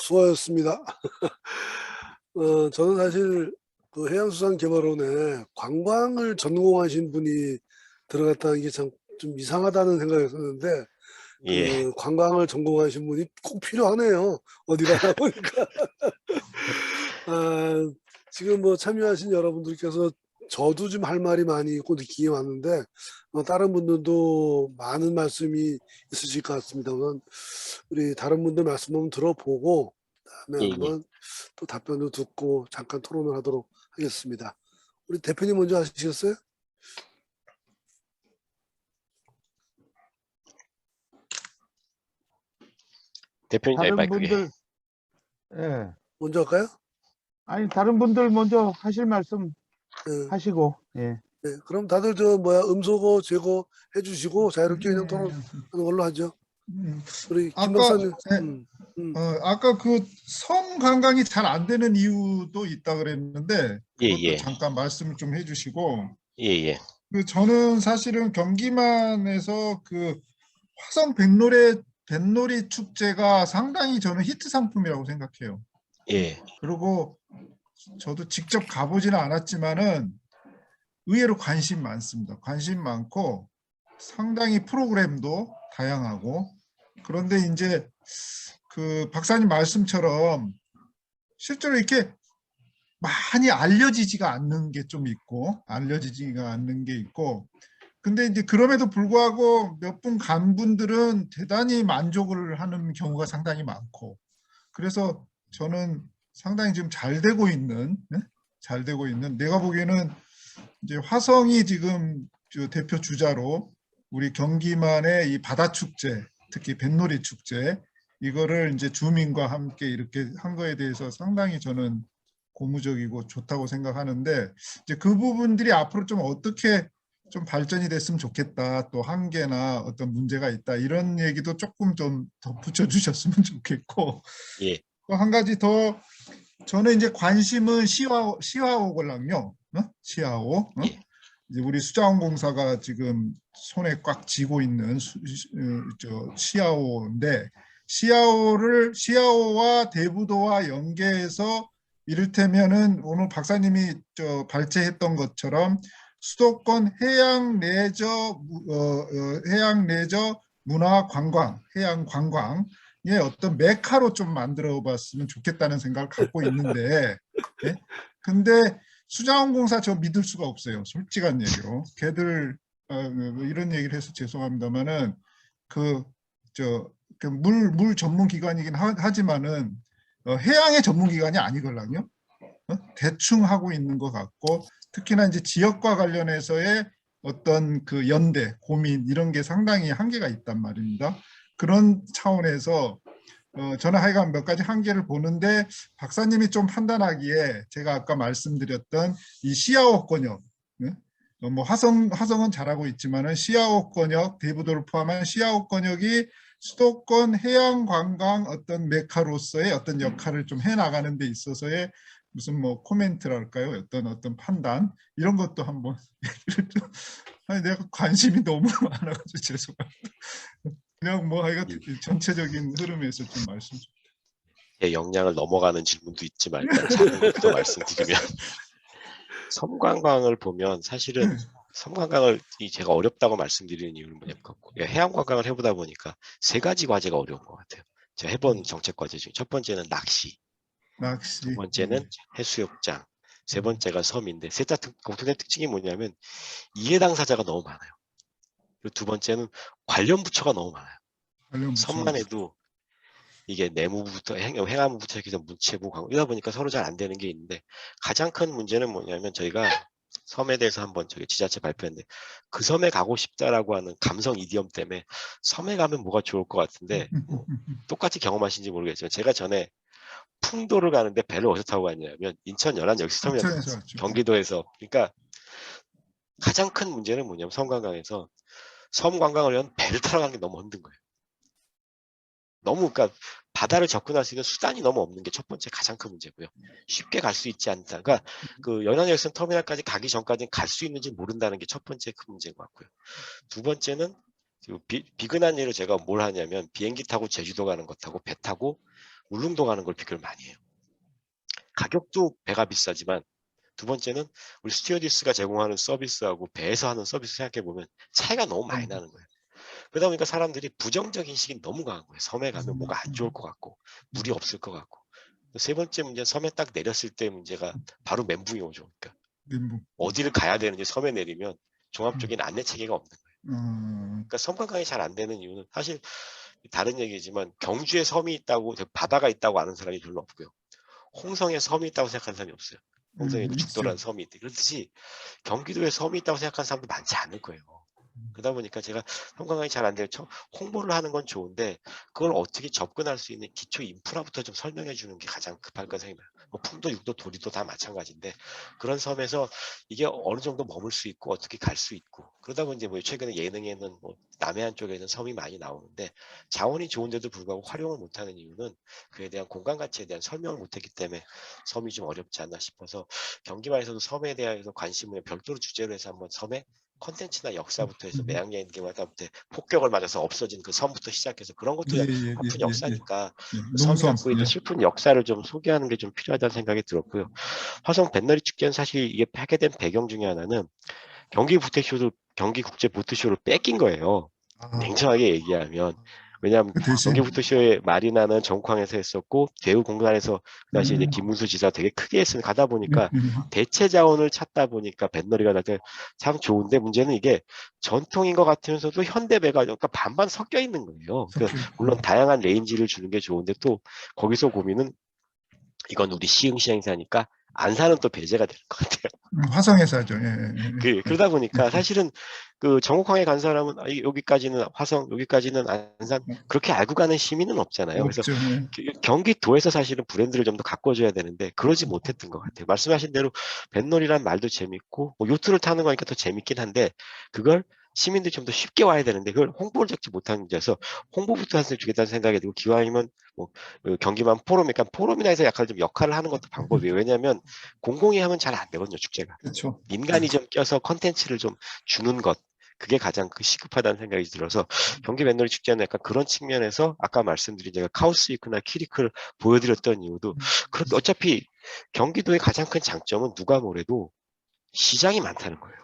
수고하셨습니다. 저는 사실 그 해양수산개발원에 관광을 전공하신 분이 들어갔다는 게 참 좀 이상하다는 생각이었었는데 예. 그 관광을 전공하신 분이 꼭 필요하네요. 어디 가나 보니까. 아 지금 뭐 참여하신 여러분들께서 저도 좀 할 말이 많이 있고 느끼게 왔는데 다른 분들도 많은 말씀이 있으실 것 같습니다. 우선 우리 다른 분들 말씀 한번 들어보고 그다음에 예예. 한번 또 답변도 듣고 잠깐 토론을 하도록 하겠습니다. 우리 대표님 먼저 하시겠어요? 대표님, 다른 마이크. 분들, 예. 먼저 할까요? 아니, 다른 분들 먼저 하실 말씀 예. 하시고, 예. 네. 그럼 다들 음소거 제거해 주시고 자유롭게 그냥 토론하는 걸로 하죠. 우리 김 아까 박사님. 아까 그 섬 관광이 잘 안 되는 이유도 있다 그랬는데 그것도 예예. 잠깐 말씀 좀 해주시고 예예. 그 저는 사실은 경기만에서 그 화성 뱃놀이 축제가 상당히 저는 히트 상품이라고 생각해요. 예. 그리고 저도 직접 가보지는 않았지만은 의외로 관심 많습니다. 관심 많고 상당히 프로그램도 다양하고 그런데 이제 그 박사님 말씀처럼 실제로 이렇게 많이 알려지지가 않는 게 좀 있고 근데 이제 그럼에도 불구하고 몇 분 간 분들은 대단히 만족을 하는 경우가 상당히 많고 그래서 저는 상당히 지금 잘 되고 있는 내가 보기에는 이제 화성이 지금 대표 주자로 우리 경기만의 이 바다 축제, 특히 뱃놀이 축제 이거를 이제 주민과 함께 이렇게 한 거에 대해서 상당히 저는 고무적이고 좋다고 생각하는데 이제 그 부분들이 앞으로 좀 어떻게 좀 발전이 됐으면 좋겠다. 또 한계나 어떤 문제가 있다. 이런 얘기도 조금 좀 덧붙여 주셨으면 좋겠고 예. 또 한 가지 더 저는 이제 관심은 시화호걸랑요. 시화호. 예. 이제 우리 수자원공사가 지금 손에 꽉 쥐고 있는 시아오인데 시아오와 대부도와 연계해서 이를테면은 오늘 박사님이 발제했던 것처럼 수도권 해양 레저 문화 관광, 해양 관광의 어떤 메카로 좀 만들어 봤으면 좋겠다는 생각을 갖고 있는데 예? 근데 수자원공사 저 믿을 수가 없어요. 솔직한 얘기로. 걔들 이런 얘기를 해서 죄송합니다만은 물 전문 기관이긴 하지만은 해양의 전문 기관이 아니걸랑요. 대충 하고 있는 것 같고 특히나 이제 지역과 관련해서의 어떤 그 연대, 고민 이런 게 상당히 한계가 있단 말입니다. 그런 차원에서 저는 하여간 몇 가지 한계를 보는데 박사님이 좀 판단하기에 제가 아까 말씀드렸던 이 시아호권역, 뭐 화성은 잘하고 있지만은 시아호권역, 대부도를 포함한 시아호권역이 수도권 해양관광 어떤 메카로서의 어떤 역할을 좀 해나가는 데 있어서의 무슨 뭐 코멘트랄까요? 어떤 판단 이런 것도 한번 아니 내가 관심이 너무 많아가지고 죄송합니다. 그냥 뭐 하여간 전체적인 흐름에서 좀 말씀 좀. 제 역량을 넘어가는 질문도 있지만 일단 작은 것부터 말씀드리면 섬관광을 보면 사실은 섬관광을 제가 어렵다고 말씀드리는 이유는 뭐냐면 해양관광을 해보다 보니까 세 가지 과제가 어려운 것 같아요. 제가 해본 정책 과제 중에 첫 번째는 낚시, 두 번째는 해수욕장, 세 번째가 섬인데 셋 다 공통된 특징이 뭐냐면 이해 당사자가 너무 많아요. 그리고 두 번째는 관련 부처가 너무 많아요. 섬만 해도 이게 내무부부터 행안부부터 해서 문체부, 관광 이러다 보니까 서로 잘 안 되는 게 있는데 가장 큰 문제는 뭐냐면 저희가 섬에 대해서 한번 저기 지자체 발표했는데 그 섬에 가고 싶다라고 하는 감성 이디엄 때문에 섬에 가면 뭐가 좋을 것 같은데 똑같이 경험하신지 모르겠지만 제가 전에 풍도를 가는데 배를 어디서 타고 갔냐면 인천 연안 역시터미널 경기도에서 그러니까 가장 큰 문제는 뭐냐면 섬 관광에서 섬 관광을 위한 배를 타러 가는 게 너무 힘든 거예요. 너무 그러니까 바다를 접근할 수 있는 수단이 너무 없는 게 첫 번째 가장 큰 문제고요. 쉽게 갈 수 있지 않다. 그러니까 그 연안역선 터미널까지 가기 전까지는 갈 수 있는지 모른다는 게 첫 번째 큰 문제인 것 같고요. 두 번째는 비근한 예로 제가 뭘 하냐면 비행기 타고 제주도 가는 것 타고 배 타고 울릉도 가는 걸 비교를 많이 해요. 가격도 배가 비싸지만 두 번째는 우리 스튜어디스가 제공하는 서비스하고 배에서 하는 서비스 생각해보면 차이가 너무 많이 나는 거예요. 그러다 보니까 사람들이 부정적 인식이 너무 강한 거예요. 섬에 가면 뭐가 안 좋을 것 같고 물이 없을 것 같고. 세 번째 문제는 섬에 딱 내렸을 때 문제가 바로 멘붕이 오죠. 그러니까 멘붕. 어디를 가야 되는지 섬에 내리면 종합적인 안내 체계가 없는 거예요. 음, 그러니까 섬 관광이 잘 안 되는 이유는 사실 다른 얘기지만 경주에 섬이 있다고 바다가 있다고 아는 사람이 별로 없고요. 홍성에 섬이 있다고 생각하는 사람이 없어요. 홍성에 죽도라는 있죠. 섬이 있대. 그렇듯이 경기도에 섬이 있다고 생각하는 사람도 많지 않을 거예요. 그러다 보니까 제가 섬 관광이 잘 안 돼요. 홍보를 하는 건 좋은데 그걸 어떻게 접근할 수 있는 기초 인프라부터 좀 설명해 주는 게 가장 급할 거 생각해요. 뭐 품도, 육도, 도리도 다 마찬가지인데 그런 섬에서 이게 어느 정도 머물 수 있고 어떻게 갈 수 있고 그러다 보니 이제 뭐 최근에 예능에는 뭐 남해안 쪽에는 섬이 많이 나오는데 자원이 좋은데도 불구하고 활용을 못하는 이유는 그에 대한 공간 가치에 대한 설명을 못했기 때문에 섬이 좀 어렵지 않나 싶어서 경기만에서도 섬에 대해서 관심을 별도로 주제로 해서 한번 섬에 컨텐츠나 역사부터 해서 매양여행 개발부터 폭격을 맞아서 없어진 그 섬부터 시작해서 그런 것도 아픈 역사니까 그 섬이 농섬. 갖고 있는 슬픈 역사를 좀 소개하는 게 좀 필요하다는 생각이 들었고요. 화성 뱃놀이 축제는 사실 이게 하게 된 배경 중에 하나는 경기국제보트쇼를 뺏긴 거예요. 냉정하게 얘기하면. 왜냐하면 그 대신 경기부터쇼의 마리나는 정광에서 했었고 대우 공단에서 그 당시 이제 김문수 지사 되게 크게 했으니 가다 보니까 대체 자원을 찾다 보니까 뱃놀이가 나한테 참 좋은데 문제는 이게 전통인 것 같으면서도 현대배가 그러니까 반반 섞여 있는 거예요. 그러니까 물론 다양한 레인지를 주는 게 좋은데 또 거기서 고민은 이건 우리 시흥시 행사니까 안산은 또 배제가 될 것 같아요. 화성에서 하죠. 그러다 보니까 사실은 그 정옥항에 간 사람은 여기까지는 화성, 여기까지는 안산 그렇게 알고 가는 시민은 없잖아요. 그래서 없죠. 경기도에서 사실은 브랜드를 좀 더 가꿔줘야 되는데 그러지 못했던 것 같아요. 말씀하신 대로 뱃놀이란 말도 재밌고 뭐 요트를 타는 거니까 더 재밌긴 한데 그걸 시민들이 좀 더 쉽게 와야 되는데 그걸 홍보를 잡지 못한 문제여서 홍보부터 해서 주겠다는 생각이 들고 기왕이면 뭐 경기만 포럼, 그러니까 포럼이나 해서 약간 좀 역할을 하는 것도 방법이에요. 왜냐하면 공공이 하면 잘 안 되거든요, 축제가. 그렇죠. 민간이 좀 껴서 컨텐츠를 좀 주는 것. 그게 가장 시급하다는 생각이 들어서 경기 뱃놀이 축제는 약간 그런 측면에서 아까 말씀드린 제가 카우스위크나 키리크를 보여드렸던 이유도 그렇게 어차피 경기도의 가장 큰 장점은 누가 뭐래도 시장이 많다는 거예요.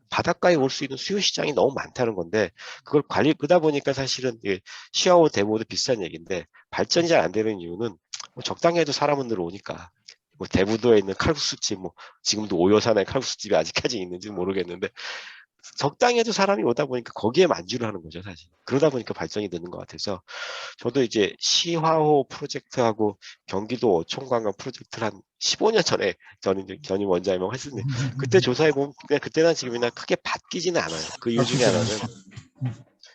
바닷가에 올 수 있는 수요 시장이 너무 많다는 건데 그걸 그러다 보니까 사실은 시아오 대보도 비슷한 얘기인데 발전이 잘 안 되는 이유는 뭐 적당히 해도 사람은 들어오니까 뭐 대부도에 있는 칼국수집 뭐 지금도 오요산에 칼국수집이 아직까지 있는지 모르겠는데 적당히 해도 사람이 오다 보니까 거기에 만주를 하는 거죠 사실. 그러다 보니까 발전이 되는 것 같아서 저도 이제 시화호 프로젝트하고 경기도 어촌관광 프로젝트를 한 15년 전에 저는 이제 전임 원장님하고 했었는데 그때 조사해 보면 그냥 그때나 지금이나 크게 바뀌지는 않아요. 그 이유 중에 하나는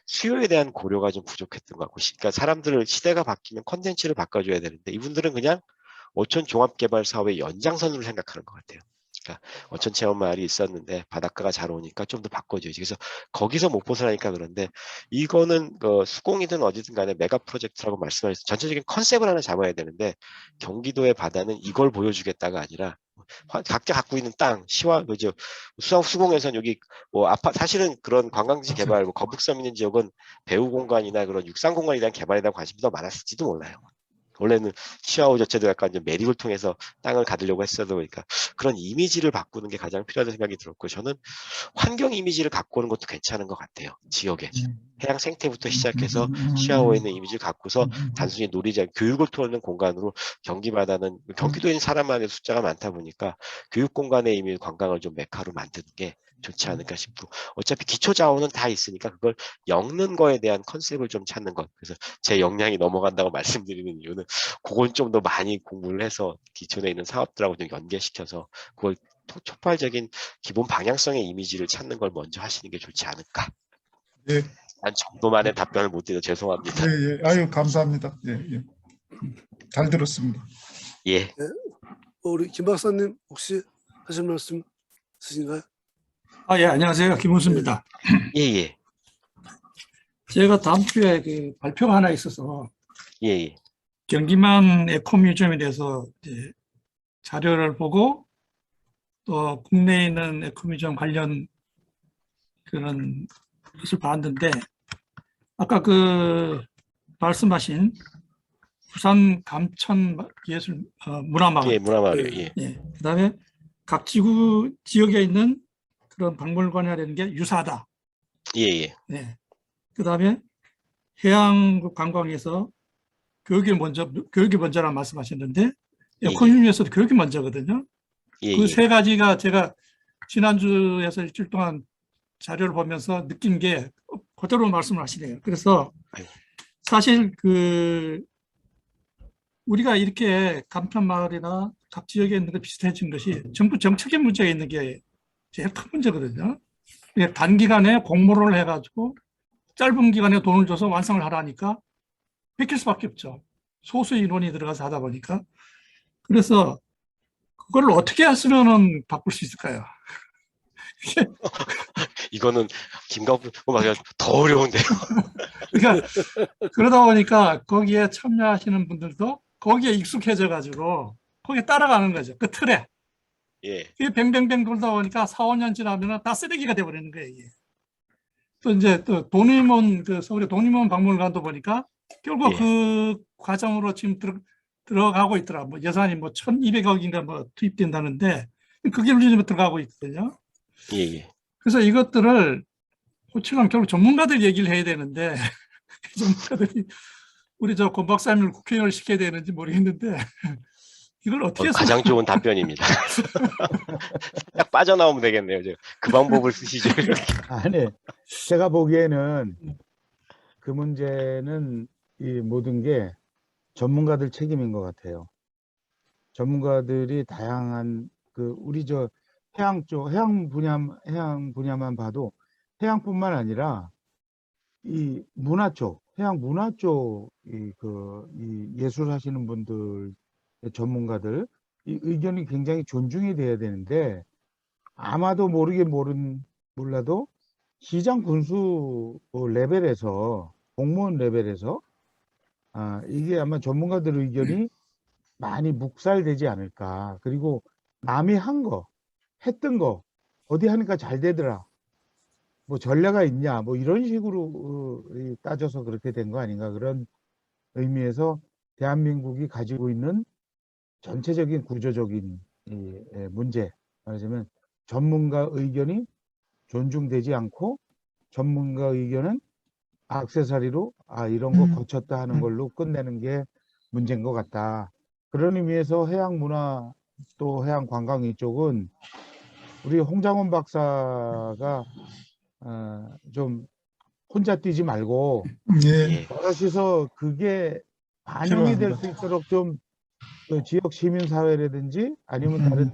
수요에 대한 고려가 좀 부족했던 것 같고, 그러니까 사람들을 시대가 바뀌면 컨텐츠를 바꿔줘야 되는데 이분들은 그냥 어촌 종합개발 사업의 연장선으로 생각하는 것 같아요. 그러니까 어촌 체험 마을이 있었는데 바닷가가 잘 오니까 좀 더 바꿔줘야지. 그래서 거기서 못 벗어나니까 그런데 이거는 수공이든 어디든 간에 메가 프로젝트라고 말씀하셨어요. 전체적인 컨셉을 하나 잡아야 되는데 경기도의 바다는 이걸 보여주겠다가 아니라 각자 갖고 있는 땅, 시와 그죠 수공에서는 여기 뭐 사실은 그런 관광지 개발, 뭐 거북섬 있는 지역은 배후 공간이나 그런 육상 공간에 대한 개발에 대한 관심이 더 많았을지도 몰라요. 원래는 시아오 자체도 약간 좀 매립을 통해서 땅을 가두려고 했어도 보니까 그런 이미지를 바꾸는 게 가장 필요하다는 생각이 들었고 저는 환경 이미지를 갖고 오는 것도 괜찮은 것 같아요. 지역에. 해양 생태부터 시작해서 시아오에 있는 이미지를 갖고서 단순히 놀이장, 교육을 통하는 공간으로 경기바다는 경기도에 있는 사람만의 숫자가 많다 보니까 교육 공간의 이미 관광을 좀 메카로 만드는 게 좋지 않을까 싶고 어차피 기초 자원은 다 있으니까 그걸 엮는 거에 대한 컨셉을 좀 찾는 것. 그래서 제 역량이 넘어간다고 말씀드리는 이유는 그건 좀 더 많이 공부를 해서 기존에 있는 사업들하고 좀 연계시켜서 그걸 촉발적인 기본 방향성의 이미지를 찾는 걸 먼저 하시는 게 좋지 않을까. 예, 한 정도만의 답변을 못 드려 죄송합니다. 예. 아유, 감사합니다. 잘 들었습니다. 예. 네. 우리 김 박사님 혹시 하실 말씀 있으신가요? 예, 안녕하세요. 김은수입니다. 예. 제가 다음 주에 그 발표가 하나 있어서 예. 경기만 에코뮤지엄에 대해서 이제 자료를 보고 또 국내에 있는 에코뮤지엄 관련 그런 것을 봤는데 아까 그 말씀하신 부산 감천 예술 문화마을. 예, 문화마을. 네. 예. 예. 그다음에 각 지구 지역에 있는 그런 박물관이라는 게 유사하다. 예, 예. 예. 그다음에 해양 관광에서 교육이 먼저라 말씀하셨는데 예, 에코노미에서도 교육이 먼저거든요. 예, 그 예. 세 가지가 제가 지난주에서 일주일 동안 자료를 보면서 느낀 게 그대로 말씀을 하시네요. 그래서 아이고. 사실 우리가 이렇게 감천마을이나 각 지역에 있는 게 비슷해진 것이 정부 정책의 문제가 있는 게 제일 큰 문제거든요. 이게 단기간에 공모를 해가지고 짧은 기간에 돈을 줘서 완성을 하라니까 뺏길 수밖에 없죠. 소수 인원이 들어가서 하다 보니까. 그래서 그걸 어떻게 했으면 바꿀 수 있을까요? 이거는 김가부 맞아요. 더 어려운데요. 그러니까 그러다 보니까 거기에 참여하시는 분들도 거기에 익숙해져 가지고 거기에 따라가는 거죠. 그 틀에. 예. 이게 뱅뱅뱅 돌다 보니까 4, 5년 지나면 다 쓰레기가 돼버리는 거예요. 이게. 또 이제 또 돈이면 서울의 돈이면 박물관도 보니까 결국 예. 그 과정으로 지금 들어가고 있더라. 뭐 예산이 뭐 1,200억인가 뭐 투입된다는데 그게 요즘 들어가고 있거든요. 예, 예. 그래서 이것들을 호칭하면 결국 전문가들 얘기를 해야 되는데 전문가들이 우리 권 박사님을 국회의원을 시켜야 되는지 모르겠는데 이걸 어떻게 해서 가장 좋은 답변입니다. 딱 빠져나오면 되겠네요. 그 방법을 쓰시죠. 아니, 제가 보기에는 그 문제는 이 모든 게 전문가들 책임인 것 같아요. 전문가들이 다양한 우리 해양 분야만 봐도 해양뿐만 아니라 이 문화 쪽, 해양 문화 쪽 이 예술 하시는 분들 전문가들 이 의견이 굉장히 존중이 돼야 되는데 아마도 몰라도 시장 군수 레벨에서 공무원 레벨에서 이게 아마 전문가들 의견이 많이 묵살되지 않을까. 그리고 남이 했던 거 어디 하니까 잘 되더라. 뭐 전례가 있냐 뭐 이런 식으로 따져서 그렇게 된 거 아닌가. 그런 의미에서 대한민국이 가지고 있는 전체적인 구조적인 문제, 말하자면 전문가 의견이 존중되지 않고 전문가 의견은 액세서리로 이런 거 거쳤다 하는 걸로 끝내는 게 문제인 것 같다. 그런 의미에서 해양 문화 또 해양 관광 이쪽은 우리 홍장원 박사가 좀 혼자 뛰지 말고 예, 여럿이서 그게 반영이 될 수 있도록 좀 지역 시민사회라든지 아니면 다른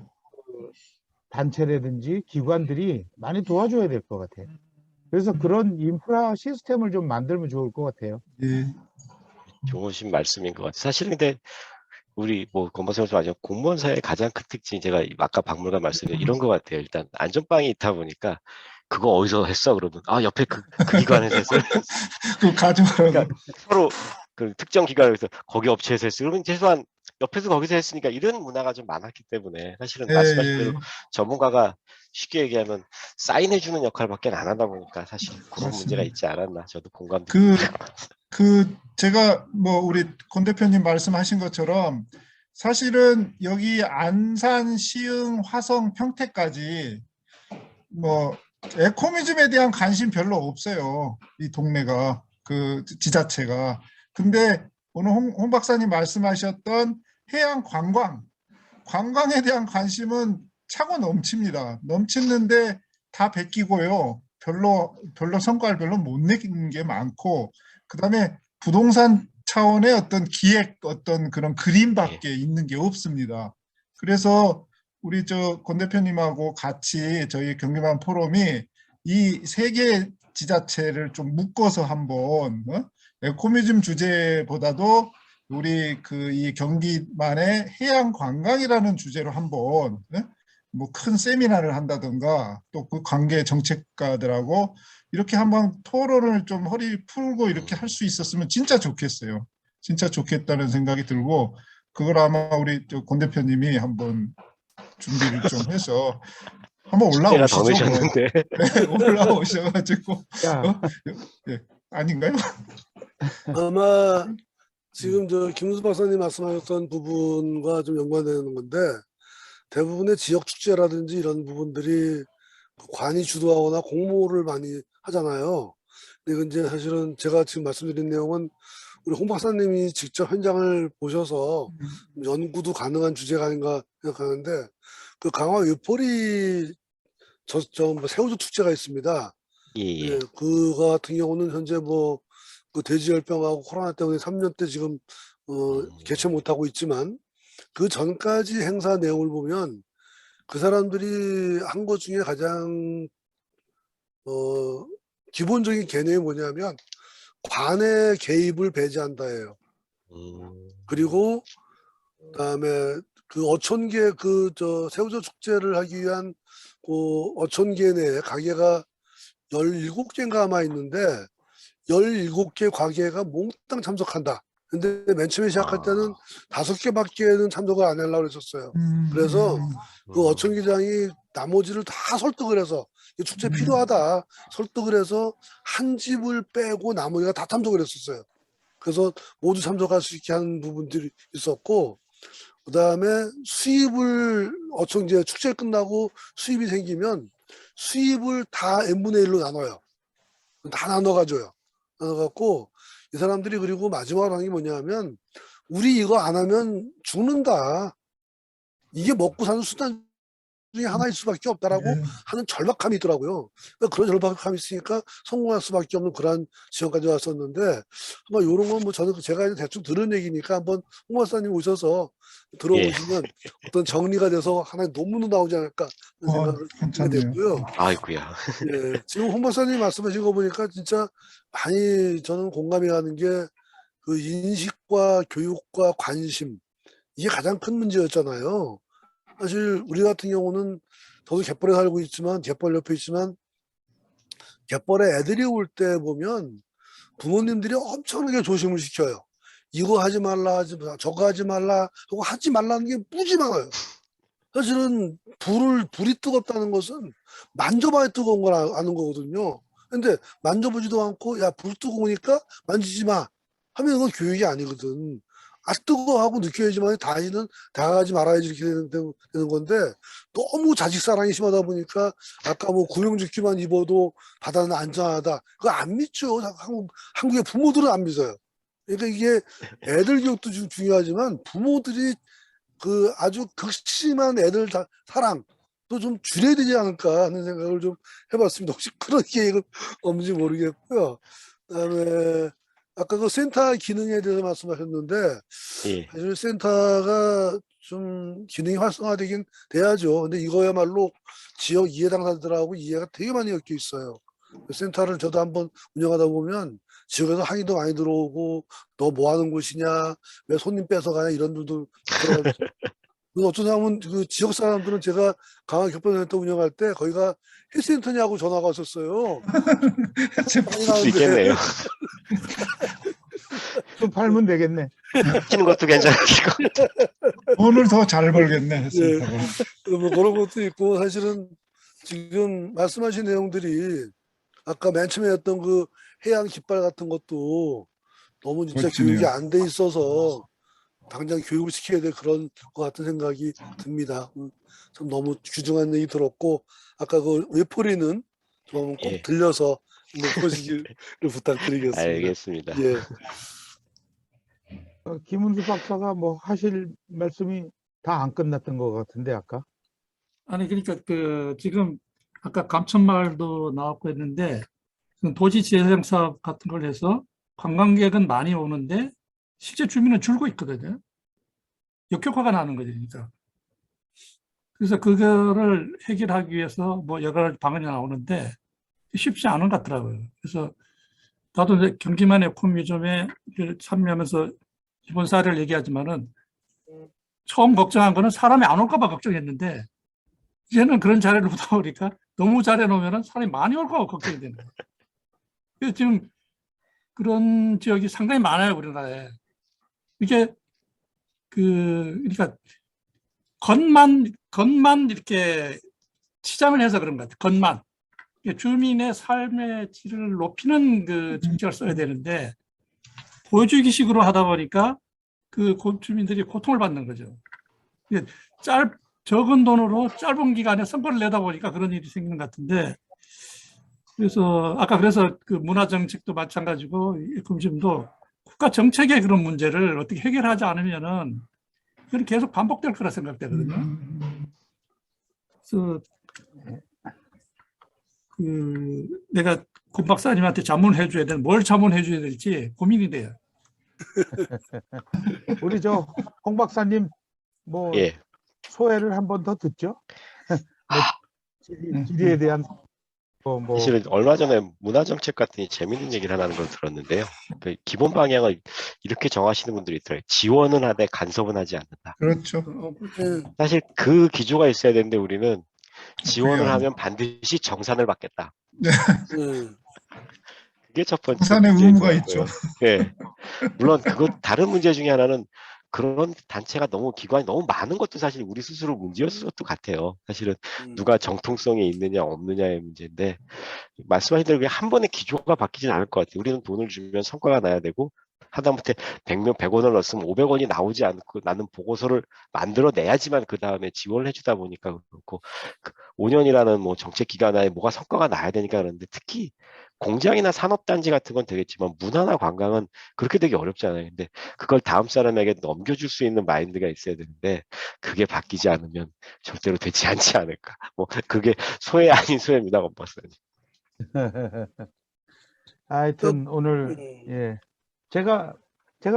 단체라든지 기관들이 많이 도와줘야 될 것 같아요. 그래서 그런 인프라 시스템을 좀 만들면 좋을 것 같아요. 예. 좋으신 말씀인 것 같아요. 사실 근데 우리 권박사님 말씀 공무원 사회의 가장 큰 특징이 제가 아까 박물관 말씀드린 이런 것 같아요. 일단 안전빵이 있다 보니까 그거 어디서 했어? 그러면 옆에 그 기관에서 했어요. 그 가져가라고. 그러니까 서로 그 특정 기관에서 거기 업체에서 했어요. 그러면 최소한 옆에서 거기서 했으니까 이런 문화가 좀 많았기 때문에 사실은 말씀하신 대로 전문가가 쉽게 얘기하면 사인해주는 역할밖에 안 하다 보니까 사실 그런 맞습니다. 문제가 있지 않았나 저도 공감됩니다. 제가 우리 권 대표님 말씀하신 것처럼 사실은 여기 안산, 시흥, 화성, 평택까지 에코미즘에 대한 관심 별로 없어요. 이 동네가 그 지자체가. 근데 오늘 홍 박사님 말씀하셨던 해양 관광에 대한 관심은 차고 넘칩니다. 넘치는데 다 베끼고요. 별로 성과를 별로 못 내는 게 많고, 그다음에 부동산 차원의 어떤 기획 그런 그림밖에 있는 게 없습니다. 그래서 우리 권 대표님하고 같이 저희 경기만 포럼이 이 세 개 지자체를 좀 묶어서 한번 에코미즘 주제보다도 우리 이 경기만의 해양 관광이라는 주제로 한번 큰 세미나를 한다든가 또 그 관계 정책가들하고 이렇게 한번 토론을 좀 허리 풀고 이렇게 할 수 있었으면 진짜 좋겠어요. 진짜 좋겠다는 생각이 들고, 그걸 아마 우리 권 대표님이 한번 준비를 좀 해서 한번 숙제가 더 올라오시죠. 넣으셨는데. 네, 올라오셔가지고 야, 아닌가요? 아마 지금 저 김은수 박사님 말씀하셨던 부분과 좀 연관되는 건데 대부분의 지역 축제라든지 이런 부분들이 그 관이 주도하거나 공모를 많이 하잖아요. 근데 이건 이제 사실은 제가 지금 말씀드린 내용은 우리 홍 박사님이 직접 현장을 보셔서 연구도 가능한 주제가 아닌가 생각하는데 그 강화 외포리 뭐 새우젓 축제가 있습니다. 예, 예. 예, 그거 같은 경우는 현재 뭐 그 돼지열병하고 코로나 때문에 3년째 지금 개최 못하고 있지만 그 전까지 행사 내용을 보면 그 사람들이 한 것 중에 가장 기본적인 개념이 뭐냐면 관의 개입을 배제한다예요. 그리고 그다음에 그 어촌계 그 저 새우젓 축제를 하기 위한 그 어촌계 내에 가게가 17개인가 아마 있는데 17개 가게가 몽땅 참석한다. 근데 맨 처음에 시작할 때는 5개밖에는 참석을 안 하려고 했었어요. 그래서 그 어촌기장이 나머지를 다 설득을 해서 이 축제 필요하다 설득을 해서 한 집을 빼고 나머지가 다 참석을 했었어요. 그래서 모두 참석할 수 있게 하는 부분들이 있었고 그다음에 수입을 어촌제 축제 끝나고 수입이 생기면 수입을 다 n분의 1로 나눠요. 다 나눠가줘요. 나눠갖고 이 사람들이 그리고 마지막으로 하는 게 뭐냐면 우리 이거 안 하면 죽는다. 이게 먹고 사는 수단 중에 하나일 수밖에 없다라고 하는 절박함이 있더라고요. 그러니까 그런 절박함이 있으니까 성공할 수밖에 없는 그러한 지점까지 왔었는데 아마 이런 건 뭐 저는 제가 대충 들은 얘기니까 한번 홍 박사님 오셔서 들어보시면 어떤 정리가 돼서 하나의 논문도 나오지 않을까 하는 생각을 하게 괜찮네요. 됐고요. 아이고야. 예, 지금 홍 박사님 말씀하신 거 보니까 진짜 많이 저는 공감이 가는 게 그 인식과 교육과 관심 이게 가장 큰 문제였잖아요. 사실 우리 같은 경우는 저도 갯벌에 살고 있지만 갯벌 옆에 있지만 갯벌에 애들이 올 때 보면 부모님들이 엄청나게 조심을 시켜요. 이거 하지 말라 하지 마, 저거 하지 말라 하고 하지 말라는 게 무지 많아요. 사실은 불이 뜨겁다는 것은 만져봐야 뜨거운 걸 아는 거거든요. 근데 만져보지도 않고 야, 불 뜨거우니까 만지지 마 하면 그건 교육이 아니거든. 아, 뜨거워하고 느껴야지만 다시는 다가가지 말아야지 이렇게 되는 건데 너무 자식 사랑이 심하다 보니까 아까 뭐 구명조끼만 입어도 바다는 안전하다. 그거 안 믿죠. 한국의 부모들은 안 믿어요. 그러니까 이게 애들 교육도 중요하지만 부모들이 그 아주 극심한 애들 사랑도 좀 줄여야 되지 않을까 하는 생각을 좀 해봤습니다. 혹시 그런 계획은 없는지 모르겠고요. 그다음에 아까 그 센터 기능에 대해서 말씀하셨는데 예. 사실 센터가 좀 기능이 활성화되긴 돼야죠. 근데 이거야말로 지역 이해 당사자들하고 이해가 되게 많이 엮여 있어요. 센터를 저도 한번 운영하다 보면 지역에서 항의도 많이 들어오고 너 뭐 하는 곳이냐 왜 손님 뺏어가냐 이런 분도 들어가죠. 어떤 사람은 그 지역 사람들은 제가 강화 격변센터 운영할 때 거기가 헬스센터냐고 전화가 왔었어요. 많이 수 있겠네요. 좀 팔면 되겠네. 웃기는 것도 괜찮을 것 같아요. 돈을 더 잘 벌겠네. 예. 했습니다. 뭐 그런 것도 있고 사실은 지금 말씀하신 내용들이 아까 맨 처음에 했던 그 해양 깃발 같은 것도 너무 진짜 그렇군요. 교육이 안 돼 있어서 당장 교육을 시켜야 될 그런 것 같은 생각이 듭니다. 참 너무 귀중한 얘기 들었고 아까 그 외포리는 좀 꼭 예. 들려서 한번 보시기를 부탁드리겠습니다. 알겠습니다. 예. 김은수 박사가 뭐 하실 말씀이 다 안 끝났던 것 같은데 아까. 아니 그러니까 그 지금 아까 감천마을도 나왔고 했는데 도시 재생 사업 같은 걸 해서 관광객은 많이 오는데 실제 주민은 줄고 있거든요. 역효과가 나는 거죠, 그러니까. 그래서 그거를 해결하기 위해서 뭐 여러 가지 방안이 나오는데 쉽지 않은 것 같더라고요. 그래서 나도 이제 경기만의 콤뮤점에 참여하면서 이번 사례를 얘기하지만은 처음 걱정한 거는 사람이 안 올까 봐 걱정했는데 이제는 그런 자리를 보다 보니까 너무 잘해놓으면 사람이 많이 올까 봐 걱정이 되는 거예요. 그래서 지금 그런 지역이 상당히 많아요, 우리나라에. 이게 그러니까 겉만 이렇게 치장을 해서 그런 것 같아요. 겉만. 주민의 삶의 질을 높이는 그 정책을 써야 되는데 보여주기식으로 하다 보니까 그 주민들이 고통을 받는 거죠. 이게 적은 돈으로 짧은 기간에 성과를 내다 보니까 그런 일이 생기는 것 같은데, 그래서 그 문화 정책도 마찬가지고 금심도 국가 정책의 그런 문제를 어떻게 해결하지 않으면은 그건 계속 반복될 거라 생각되거든요. 그래서 내가 권 박사님한테 자문해 줘야 되는 뭘 자문해 줘야 될지 고민이 돼요. 우리 홍 박사님 뭐 예. 소회를 한 번 더 듣죠. 뭐 지리에 대한 사실은 얼마 전에 문화정책 같은 재밌는 얘기를 하는 걸 들었는데요. 그 기본 방향을 이렇게 정하시는 분들이 있더라고요. 지원은 하되 간섭은 하지 않는다. 그렇죠. 사실 그 기조가 있어야 되는데 우리는 지원을 그게 하면 반드시 정산을 받겠다. 네. 그게 첫 번째 부산의 문제인 의무가 것 있죠. 같고요. 예. 물론 다른 문제 중에 하나는 그런 단체가 기관이 너무 많은 것도 사실 우리 스스로 문제였을 것도 같아요. 사실은 누가 정통성이 있느냐 없느냐의 문제인데, 말씀하신 대로 그냥 한 번에 기조가 바뀌진 않을 것 같아요. 우리는 돈을 주면 성과가 나야 되고, 하다못해 100원을 넣었으면 500원이 나오지 않고 나는 보고서를 만들어 내야지만 그 다음에 지원을 해주다 보니까 그렇고, 5년이라는 뭐 정책 기간 안에 뭐가 성과가 나야 되니까 그러는데, 특히 공장이나 산업단지 같은 건 되겠지만 문화나 관광은 그렇게 되기 어렵잖아요. 근데 그걸 다음 사람에게 넘겨줄 수 있는 마인드가 있어야 되는데, 그게 바뀌지 않으면 절대로 되지 않지 않을까. 뭐 그게 소외 아닌 소외입니다, 권박사님. 하여튼 오늘 제가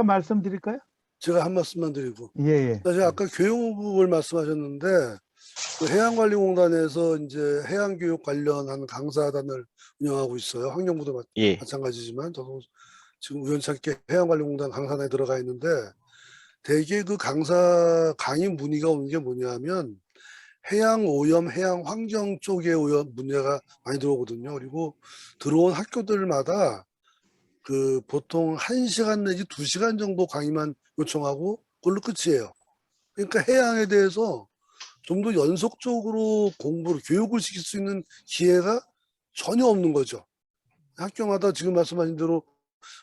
말씀드릴까요? 제가 한 말씀만 드리고. 예. 사실 아까 교육을 말씀하셨는데, 그 해양관리공단에서 이제 해양교육 관련한 강사단을 운영하고 있어요. 환경부도 예. 마찬가지지만 저도 지금 우연찮게 해양관리공단 강사단에 들어가 있는데, 대개 그 강사 강의 문의가 오는 게 뭐냐면 해양 오염, 해양 환경 쪽의 오염 문제가 많이 들어오거든요. 그리고 들어온 학교들마다 그 보통 1시간 내지 2시간 정도 강의만 요청하고 그걸로 끝이에요. 그러니까 해양에 대해서 좀 더 연속적으로 공부를, 교육을 시킬 수 있는 기회가 전혀 없는 거죠. 학교마다 지금 말씀하신 대로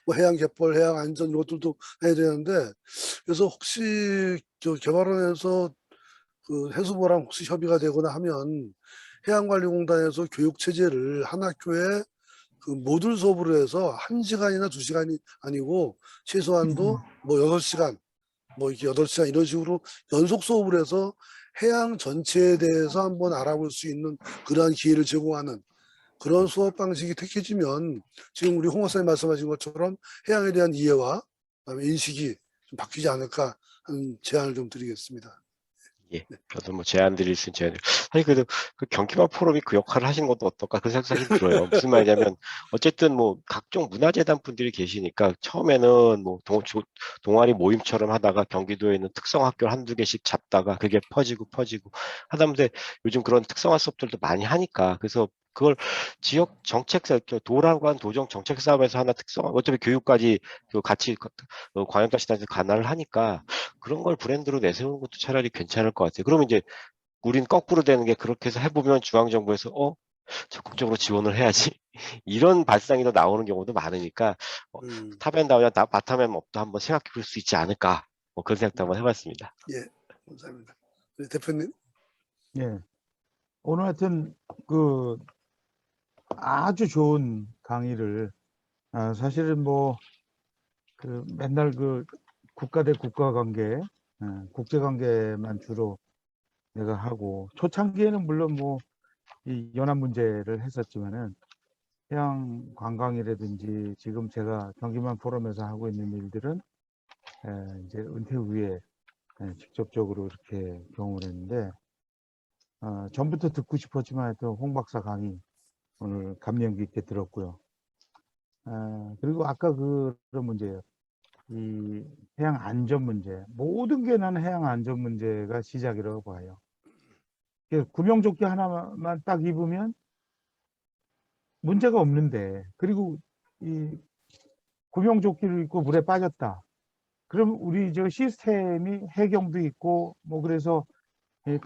뭐 해양 개벌, 해양 안전 이런 것들도 해야 되는데, 그래서 혹시 개발원에서 그 해수부랑 혹시 협의가 되거나 하면 해양관리공단에서 교육 체제를 한 학교에 그 모듈 수업으로 해서 1시간이나 2시간이 아니고 최소한도 뭐 6시간, 뭐 이렇게 8시간 이런 식으로 연속 수업을 해서 해양 전체에 대해서 한번 알아볼 수 있는 그러한 기회를 제공하는 그런 수업 방식이 택해지면 지금 우리 홍 박사님 말씀하신 것처럼 해양에 대한 이해와 그다음에 인식이 좀 바뀌지 않을까 하는 제안을 좀 드리겠습니다. 예, 저도 뭐 제안 드릴 수 있는 제안. 사실 그래도 그 경기만 포럼이 그 역할을 하시는 것도 어떨까 그런 생각이 사실 들어요. 무슨 말이냐면 어쨌든 뭐 각종 문화재단 분들이 계시니까 처음에는 뭐 동아리 모임처럼 하다가 경기도에 있는 특성 학교를 한두 개씩 잡다가 그게 퍼지고 하다못해 요즘 그런 특성화 수업들도 많이 하니까, 그래서 그걸 지역 정책사, 도라관 도정 정책 사업에서 하나 특성화, 어차피 교육까지 같이 광역단체단에서 관할을 하니까 그런 걸 브랜드로 내세우는 것도 차라리 괜찮을 것 같아요. 그러면 이제 우린 거꾸로 되는 게, 그렇게 해서 해보면 중앙정부에서 적극적으로 지원을 해야지 이런 발상이 더 나오는 경우도 많으니까 탑앤다운이나 바텀앤업도 한번 생각해 볼 수 있지 않을까, 뭐 그런 생각도 한번 해봤습니다. 예, 감사합니다. 네, 대표님. 예. 오늘 하여튼 그 아주 좋은 강의를, 사실은 뭐 그 맨날 그 국가 대 국가 관계, 국제 관계만 주로 내가 하고, 초창기에는 물론 뭐 이 연안 문제를 했었지만은 해양 관광이라든지 지금 제가 경기만 포럼에서 하고 있는 일들은 이제 은퇴 후에 직접적으로 이렇게 경험을 했는데, 전부터 듣고 싶었지만 하여튼 홍 박사 강의 오늘 감명 깊게 들었고요. 그리고 아까 그런 문제예요. 이 해양 안전 문제, 모든 게 나는 해양 안전 문제가 시작이라고 봐요. 구명조끼 하나만 딱 입으면 문제가 없는데, 그리고 이 구명조끼를 입고 물에 빠졌다. 그럼 우리 저 시스템이 해경도 있고 뭐 그래서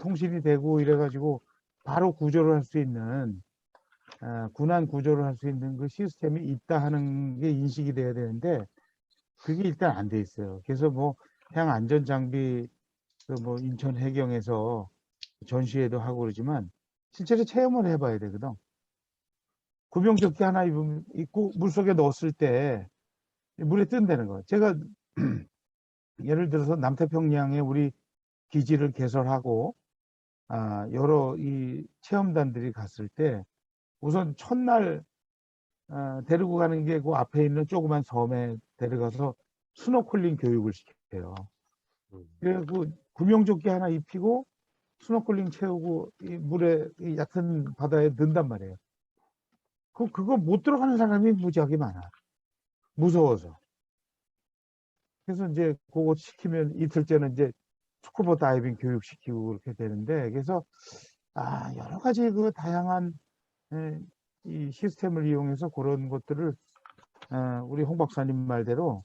통신이 되고 이래가지고 바로 구조를 할 수 있는, 군안 구조를 할 수 있는 그 시스템이 있다 하는 게 인식이 돼야 되는데, 그게 일단 안 돼 있어요. 그래서 뭐 해양 안전 장비 그 뭐 인천 해경에서 전시회도 하고 그러지만 실제로 체험을 해봐야 되거든. 구명조끼 하나 입고 물속에 넣었을 때 물에 뜬다는 거예요. 제가 예를 들어서 남태평양에 우리 기지를 개설하고 여러 이 체험단들이 갔을 때 우선 첫날 데리고 가는 게 그 앞에 있는 조그만 섬에 데려가서 스노클링 교육을 시켜요. 그래서 그 구명조끼 하나 입히고 스노클링 채우고 이 물에 이 얕은 바다에 넣는단 말이에요. 그거 못 들어가는 사람이 무지하게 많아. 무서워서. 그래서 이제 그거 시키면 이틀째는 이제 스쿠버 다이빙 교육 시키고 그렇게 되는데, 그래서 여러 가지 그 다양한 이 시스템을 이용해서 그런 것들을 우리 홍 박사님 말대로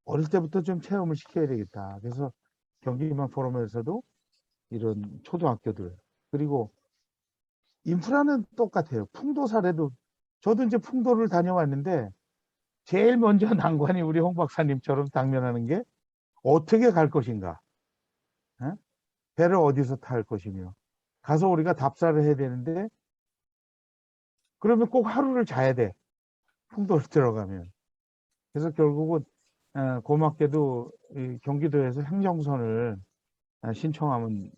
어릴 때부터 좀 체험을 시켜야 되겠다. 그래서 경기만 포럼에서도 이런 초등학교들, 그리고 인프라는 똑같아요. 풍도 사례도, 저도 이제 풍도를 다녀왔는데 제일 먼저 난관이 우리 홍 박사님처럼 당면하는 게 어떻게 갈 것인가, 배를 어디서 탈 것이며, 가서 우리가 답사를 해야 되는데 그러면 꼭 하루를 자야 돼, 풍도를 들어가면. 그래서 결국은 고맙게도 이 경기도에서 행정선을 신청하면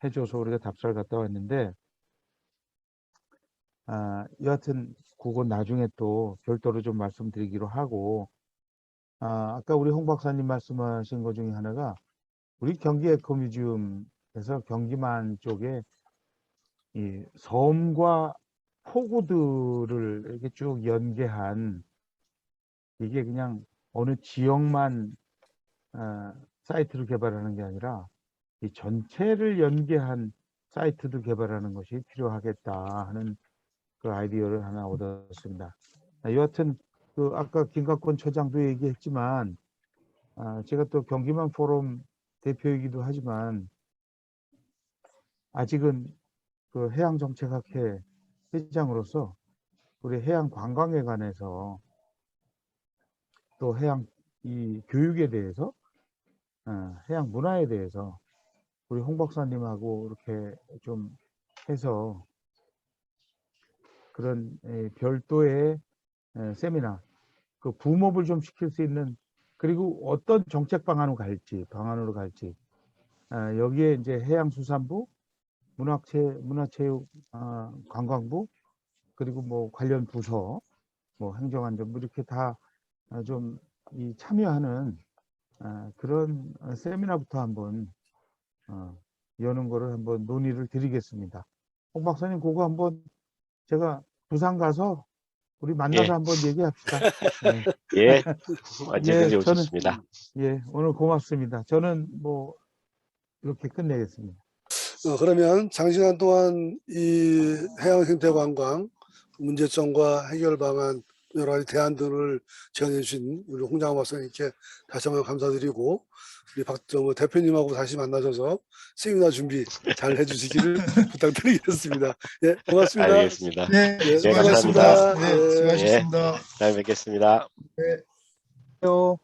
해줘서 우리가 답사를 갔다 왔는데, 여하튼 그건 나중에 또 별도로 좀 말씀드리기로 하고, 아까 우리 홍 박사님 말씀하신 것 중에 하나가 우리 경기 에코뮤지엄에서 경기만 쪽에 이 섬과 포구들을 이렇게 쭉 연계한, 이게 그냥 어느 지역만 사이트를 개발하는 게 아니라 이 전체를 연계한 사이트도 개발하는 것이 필요하겠다 하는 그 아이디어를 하나 얻었습니다. 여하튼 아까 김갑권 처장도 얘기했지만, 제가 또 경기만 포럼 대표이기도 하지만 아직은 그 해양정책학회 회장으로서 우리 해양 관광에 관해서 또 해양 이 교육에 대해서, 해양 문화에 대해서 우리 홍 박사님하고 이렇게 좀 해서 그런 별도의 세미나, 그 붐업을 좀 시킬 수 있는, 그리고 어떤 정책 방안으로 갈지, 여기에 이제 해양수산부, 문화체육, 관광부, 그리고 뭐 관련 부서, 뭐 행정안전부, 이렇게 다 좀 참여하는 그런 세미나부터 한번 여는 거를 한번 논의를 드리겠습니다. 홍 박사님, 그거 한번 제가 부산 가서 우리 만나서 예. 한번 얘기합시다. 예, 언제든지 예, 오셨습니다. 오늘 고맙습니다. 저는 뭐 이렇게 끝내겠습니다. 그러면 장시간 동안 이 해양생태관광 문제점과 해결 방안, 여러 가지 대안들을 제안해 주신 우리 홍장호 박사님께 다시 한번 감사드리고, 우리 대표님하고 다시 만나셔서 세미나 준비 잘 해주시기를 부탁드리겠습니다. 예, 고맙습니다. 알겠습니다. 네, 예, 수고하셨습니다. 감사합니다. 네, 수고하셨습니다. 다음에 뵙겠습니다. 네. 안녕.